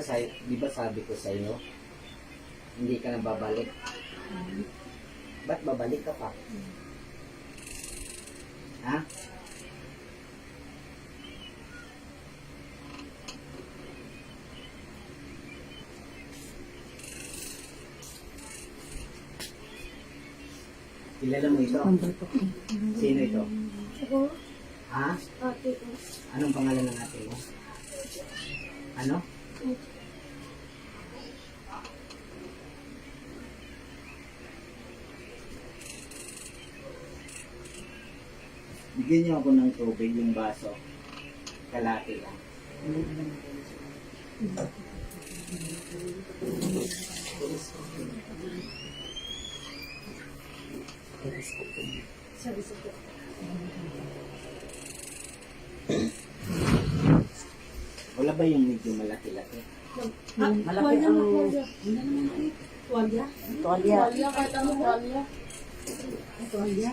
di ba sabi ko sa iyo, hindi ka na babalik? Ba't babalik ka pa? Ha? Kilala mo ito? Sino ito? Ako, Ha? ate ko. Anong pangalan ng ate mo? Ano? Bigyan niyo ako ng tubig, yung baso. Kalati lang. Sabi sa ko. Wala ba yung medyo malaki-laki? Malaki ang... Tuwalya? Tuwalya. Tuwalya, kahit anong tuwalya. Tuwalya.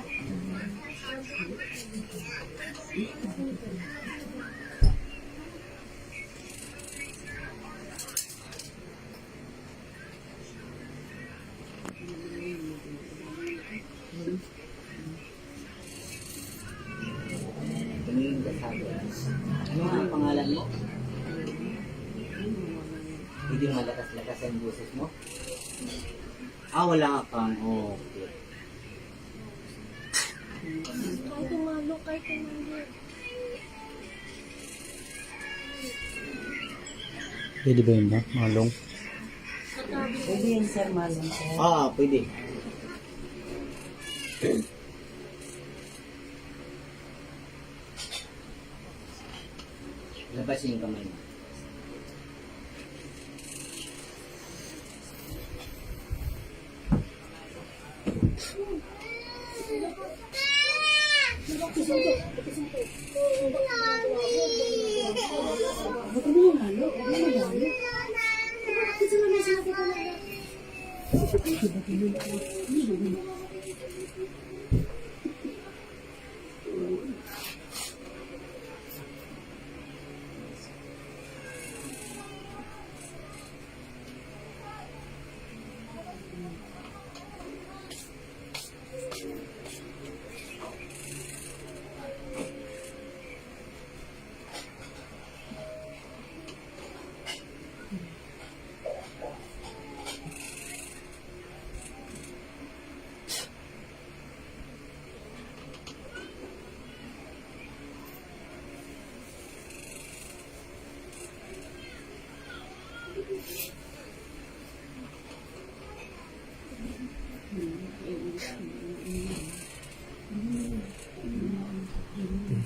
Tumingin ka sa akin. Ano ang pangalan mo? Hindi malakas-lakas ang boses mo? Wala kang. Okay. Kahit umalo, kahit umalo. Pwede ba yun ba? Malong? Pwede yun, sir, malong, sir. Pwede. Labas yung kamay mo.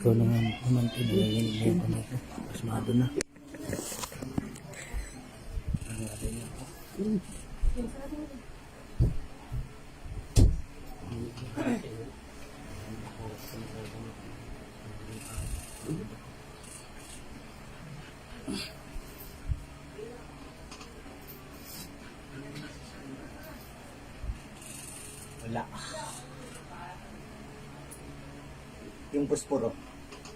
Ikaw na naman pinagaling mo yung kamay ko. Pasmado na. Wala. Yung puspuro.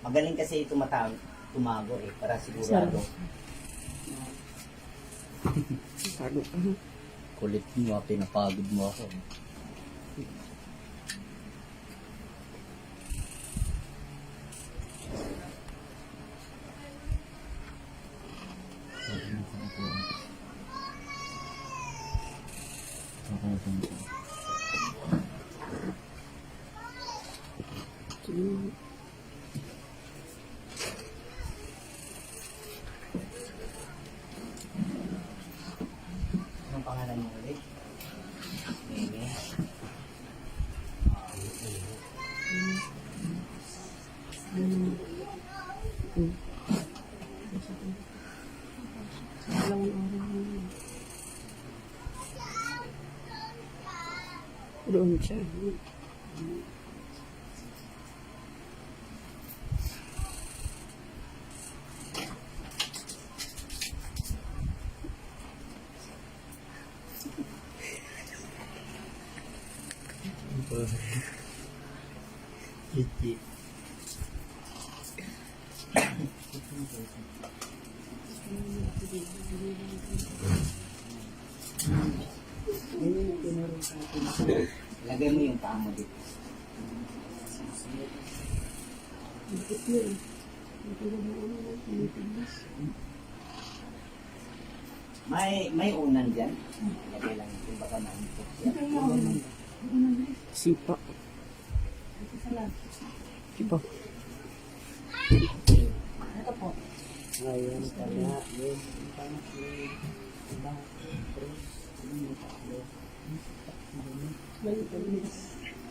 Magaling kasi tumago para sigurado. Kulit mo, pinapagod mo ako. Anong pangalan mo ulit? Meme. Doon siya. Lagay mo yung paa mo dito. May unan dyan. Lagay lang yung baka maantok siya. Sipa. Sipa. Ngayon kaya yung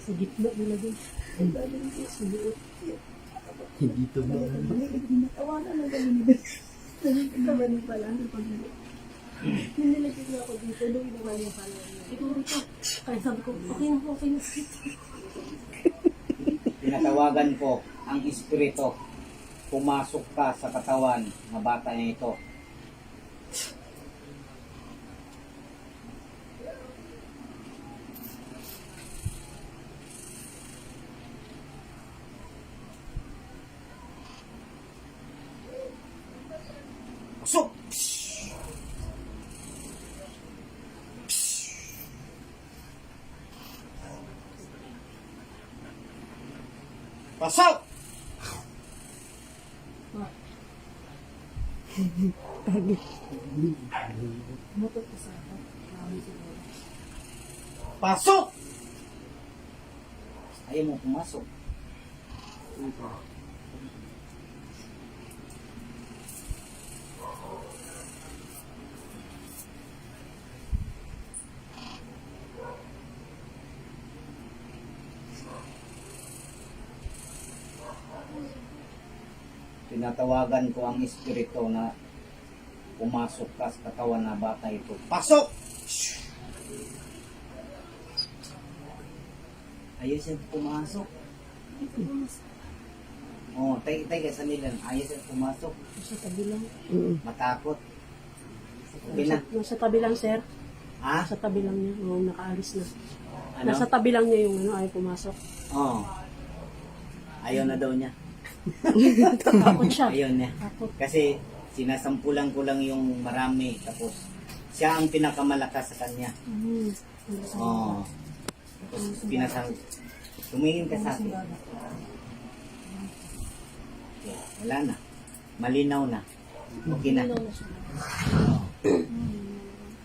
Sa gitna nilagay. Ang galing ko sa liit. Hindi to ba? Tawanan na galing. Kabanin pala. Nilagay ko ako dito. Doon naman yung pala. Ito rito. Kaya sabi ko, okay na, okay na. tinatawagan ko ang espiritu. Pumasok ka sa katawan ng bata na ito. Pasok! Pasok! Pasok! Ayaw mo pumasok. Tinatawagan ko ang espiritu na pumasok ka sa katawan na bata ito. Pasok! Ayaw siya pumasok. Oh, tay sa nila. Ayaw siya pumasok. Nasa tabi lang. Matakot. Okay na. Nasa tabi lang, sir. Ha? Nasa tabi lang niya. Oo, nakaalis na. Ano? Nasa tabi lang niya yung ayaw pumasok. Oh. Ayaw na daw niya. Takot siya. Ayaw niya. Takot. Kasi sinasampulan ko lang yung marami. Tapos siya ang pinakamalakas sa kanya. Oh. Tapos pinasang... Tumingin ka sa akin. Yeah, wala na. Malinaw na. Okay na. Ano na siya? Oh.